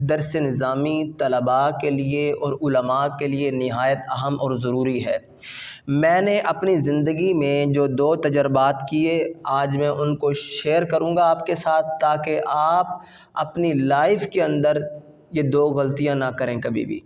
درس نظامی طلباء کے لیے اور علماء کے لیے نہایت اہم اور ضروری ہے۔ میں نے اپنی زندگی میں جو 2 تجربات کیے، آج میں ان کو شیئر کروں گا آپ کے ساتھ، تاکہ آپ اپنی لائف کے اندر یہ 2 غلطیاں نہ کریں کبھی بھی۔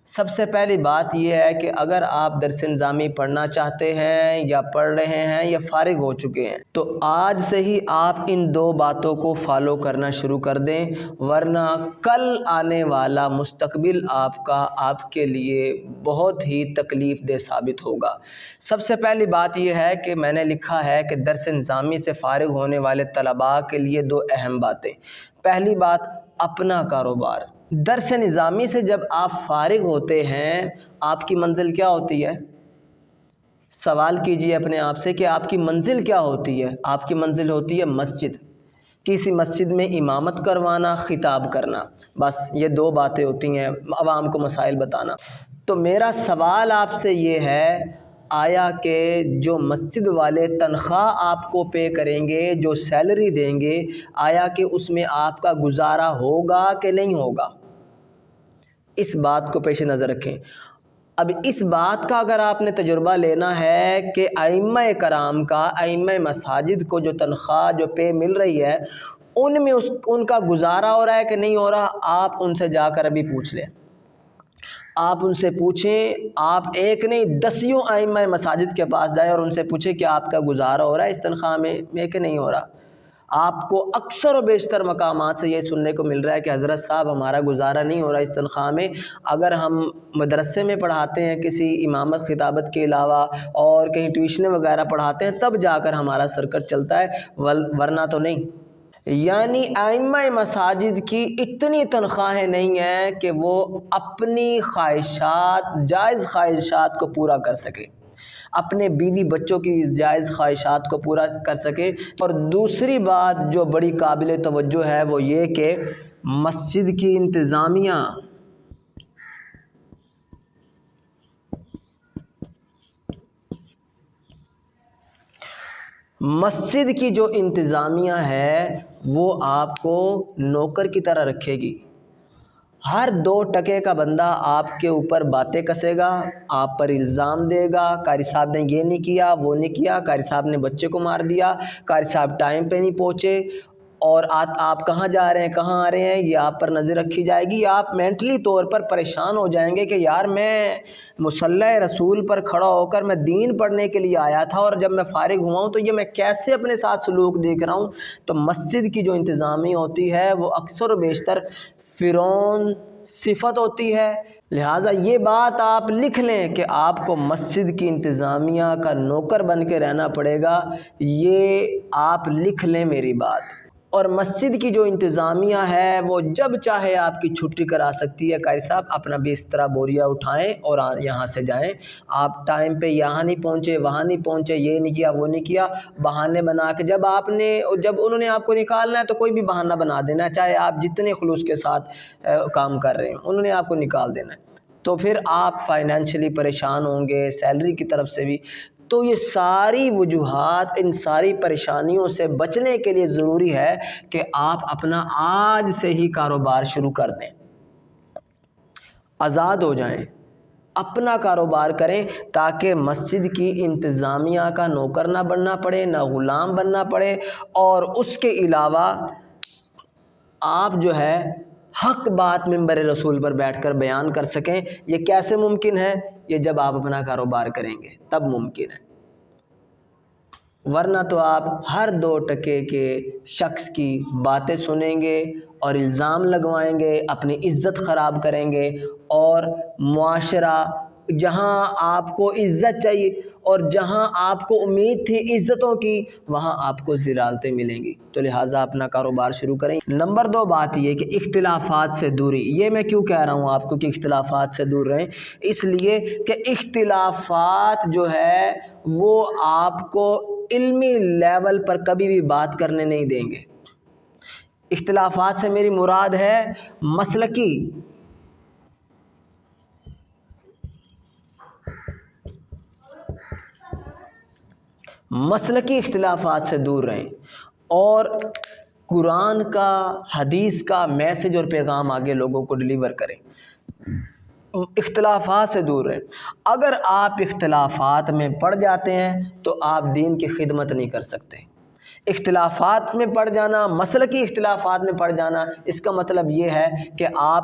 سب سے پہلی بات یہ ہے کہ اگر آپ درس نظامی پڑھنا چاہتے ہیں یا پڑھ رہے ہیں یا فارغ ہو چکے ہیں، تو آج سے ہی آپ ان 2 باتوں کو فالو کرنا شروع کر دیں، ورنہ کل آنے والا مستقبل آپ کے لیے بہت ہی تکلیف دہ ثابت ہوگا۔ سب سے پہلی بات یہ ہے کہ میں نے لکھا ہے کہ درس نظامی سے فارغ ہونے والے طلباء کے لیے 2 اہم باتیں۔ پہلی بات، اپنا کاروبار۔ درس نظامی سے جب آپ فارغ ہوتے ہیں، آپ کی منزل کیا ہوتی ہے؟ سوال کیجئے اپنے آپ سے کہ آپ کی منزل کیا ہوتی ہے؟ آپ کی منزل ہوتی ہے مسجد۔ کسی مسجد میں امامت کروانا، خطاب کرنا، بس یہ 2 باتیں ہوتی ہیں، عوام کو مسائل بتانا۔ تو میرا سوال آپ سے یہ ہے، آیا کہ جو مسجد والے تنخواہ آپ کو پے کریں گے، جو سیلری دیں گے، آیا کہ اس میں آپ کا گزارا ہوگا کہ نہیں ہوگا؟ اس بات کو پیش نظر رکھیں۔ اب اس بات کا اگر آپ نے تجربہ لینا ہے کہ ائمہ کرام کا، ائمہ مساجد کو جو تنخواہ جو پے مل رہی ہے، ان میں ان کا گزارا ہو رہا ہے کہ نہیں ہو رہا، آپ ان سے جا کر ابھی پوچھ لیں۔ آپ ان سے پوچھیں، آپ ایک نہیں 10 ائمہ مساجد کے پاس جائیں اور ان سے پوچھیں کہ آپ کا گزارا ہو رہا ہے اس تنخواہ میں کہ نہیں ہو رہا۔ آپ کو اکثر و بیشتر مقامات سے یہ سننے کو مل رہا ہے کہ حضرت صاحب ہمارا گزارا نہیں ہو رہا اس تنخواہ میں۔ اگر ہم مدرسے میں پڑھاتے ہیں کسی امامت خطابت کے علاوہ اور کہیں ٹیوشنیں وغیرہ پڑھاتے ہیں، تب جا کر ہمارا سرکٹ چلتا ہے، ورنہ تو نہیں۔ یعنی ائمہ مساجد کی اتنی تنخواہیں نہیں ہیں کہ وہ اپنی خواہشات، جائز خواہشات کو پورا کر سکیں، اپنے بیوی بچوں کی جائز خواہشات کو پورا کر سکیں۔ اور دوسری بات جو بڑی قابل توجہ ہے وہ یہ کہ مسجد کی انتظامیہ، مسجد کی جو انتظامیہ ہے وہ آپ کو نوکر کی طرح رکھے گی۔ ہر 2 ٹکے کا بندہ آپ کے اوپر باتیں کسے گا، آپ پر الزام دے گا، قاری صاحب نے یہ نہیں کیا، وہ نہیں کیا، قاری صاحب نے بچے کو مار دیا، قاری صاحب ٹائم پہ نہیں پہنچے، اور آپ کہاں جا رہے ہیں، کہاں آ رہے ہیں، یہ آپ پر نظر رکھی جائے گی۔ آپ مینٹلی طور پر پریشان ہو جائیں گے کہ یار میں مصلی رسول پر کھڑا ہو کر میں دین پڑھنے کے لیے آیا تھا، اور جب میں فارغ ہوا ہوں تو یہ میں کیسے اپنے ساتھ سلوک دیکھ رہا ہوں۔ تو مسجد کی جو انتظامی ہوتی ہے وہ اکثر و بیشتر فرعون صفت ہوتی ہے۔ لہٰذا یہ بات آپ لکھ لیں کہ آپ کو مسجد کی انتظامیہ کا نوکر بن کے رہنا پڑے گا، یہ آپ لکھ لیں میری بات۔ اور مسجد کی جو انتظامیہ ہے وہ جب چاہے آپ کی چھٹی کرا سکتی ہے، قاری صاحب اپنا بستر بوریا اٹھائیں اور یہاں سے جائیں، آپ ٹائم پہ یہاں نہیں پہنچے، وہاں نہیں پہنچے، یہ نہیں کیا، وہ نہیں کیا، بہانے بنا کے جب انہوں نے آپ کو نکالنا ہے تو کوئی بھی بہانہ بنا دینا ہے، چاہے آپ جتنے خلوص کے ساتھ کام کر رہے ہیں، انہوں نے آپ کو نکال دینا ہے، تو پھر آپ فائنینشلی پریشان ہوں گے، سیلری کی طرف سے بھی۔ تو یہ ساری وجوہات، ان ساری پریشانیوں سے بچنے کے لیے ضروری ہے کہ آپ اپنا آج سے ہی کاروبار شروع کر دیں، آزاد ہو جائیں، اپنا کاروبار کریں، تاکہ مسجد کی انتظامیہ کا نوکر نہ بننا پڑے، نہ غلام بننا پڑے، اور اس کے علاوہ آپ جو ہے حق بات منبر رسول پر بیٹھ کر بیان کر سکیں۔ یہ کیسے ممکن ہے؟ یہ جب آپ اپنا کاروبار کریں گے تب ممکن ہے، ورنہ تو آپ ہر 2 ٹکے کے شخص کی باتیں سنیں گے اور الزام لگوائیں گے، اپنی عزت خراب کریں گے، اور معاشرہ جہاں آپ کو عزت چاہیے اور جہاں آپ کو امید تھی عزتوں کی، وہاں آپ کو ذلالتیں ملیں گی۔ تو لہٰذا اپنا کاروبار شروع کریں۔ نمبر 2 بات یہ کہ اختلافات سے دوری۔ یہ میں کیوں کہہ رہا ہوں آپ کو کہ اختلافات سے دور رہیں؟ اس لیے کہ اختلافات جو ہے وہ آپ کو علمی لیول پر کبھی بھی بات کرنے نہیں دیں گے۔ اختلافات سے میری مراد ہے مسلکی اختلافات سے دور رہیں، اور قرآن کا، حدیث کا میسج اور پیغام آگے لوگوں کو ڈلیور کریں، اختلافات سے دور رہیں۔ اگر آپ اختلافات میں پڑ جاتے ہیں تو آپ دین کی خدمت نہیں کر سکتے۔ اختلافات میں پڑ جانا، مسلکی اختلافات میں پڑ جانا، اس کا مطلب یہ ہے کہ آپ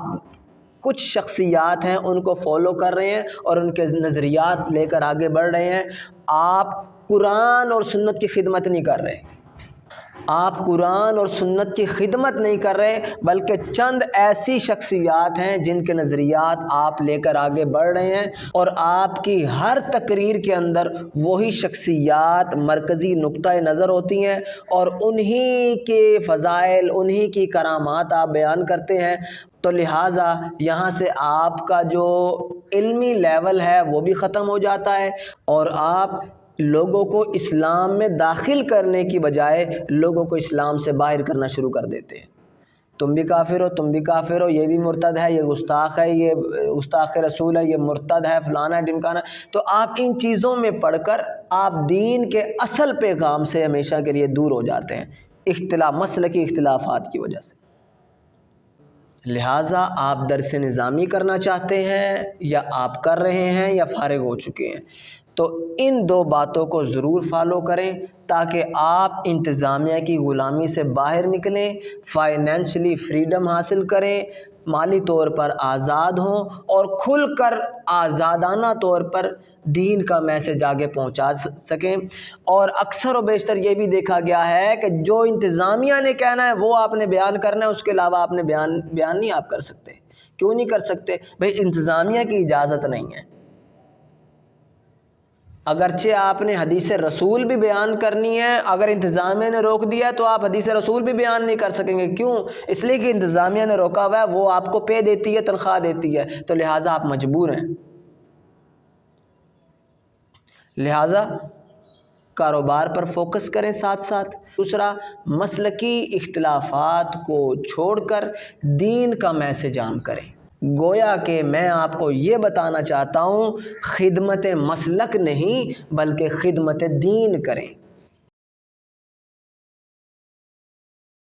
کچھ شخصیات ہیں ان کو فالو کر رہے ہیں اور ان کے نظریات لے کر آگے بڑھ رہے ہیں، آپ قرآن اور سنت کی خدمت نہیں کر رہے۔ آپ قرآن اور سنت کی خدمت نہیں کر رہے، بلکہ چند ایسی شخصیات ہیں جن کے نظریات آپ لے کر آگے بڑھ رہے ہیں، اور آپ کی ہر تقریر کے اندر وہی شخصیات مرکزی نقطہ نظر ہوتی ہیں اور انہی کے فضائل، انہی کی کرامات آپ بیان کرتے ہیں۔ تو لہٰذا یہاں سے آپ کا جو علمی لیول ہے وہ بھی ختم ہو جاتا ہے، اور آپ لوگوں کو اسلام میں داخل کرنے کی بجائے لوگوں کو اسلام سے باہر کرنا شروع کر دیتے ہیں۔ تم بھی کافر ہو، تم بھی کافر ہو، یہ بھی مرتد ہے، یہ گستاخ ہے، یہ گستاخ رسول ہے، یہ مرتد ہے، فلانا ہے، ڈمکانا ہے۔ تو آپ ان چیزوں میں پڑھ کر آپ دین کے اصل پیغام سے ہمیشہ کے لیے دور ہو جاتے ہیں، مسلکی اختلافات کی وجہ سے۔ لہٰذا آپ درس نظامی کرنا چاہتے ہیں یا آپ کر رہے ہیں یا فارغ ہو چکے ہیں، تو ان دو باتوں کو ضرور فالو کریں تاکہ آپ انتظامیہ کی غلامی سے باہر نکلیں، فائنینشلی فریڈم حاصل کریں، مالی طور پر آزاد ہوں اور کھل کر آزادانہ طور پر دین کا میسج آگے پہنچا سکیں۔ اور اکثر و بیشتر یہ بھی دیکھا گیا ہے کہ جو انتظامیہ نے کہنا ہے وہ آپ نے بیان کرنا ہے، اس کے علاوہ آپ نے بیان نہیں آپ کر سکتے۔ کیوں نہیں کر سکتے؟ بھئی انتظامیہ کی اجازت نہیں ہے۔ اگرچہ آپ نے حدیث رسول بھی بیان کرنی ہے، اگر انتظامیہ نے روک دیا تو آپ حدیث رسول بھی بیان نہیں کر سکیں گے۔ کیوں؟ اس لیے کہ انتظامیہ نے روکا ہوا ہے، وہ آپ کو پے دیتی ہے، تنخواہ دیتی ہے، تو لہٰذا آپ مجبور ہیں۔ لہٰذا کاروبار پر فوکس کریں ساتھ ساتھ۔ دوسرا، مسلکی اختلافات کو چھوڑ کر دین کا میسج عام کریں۔ گویا کہ میں آپ کو یہ بتانا چاہتا ہوں، خدمت مسلک نہیں بلکہ خدمت دین کریں۔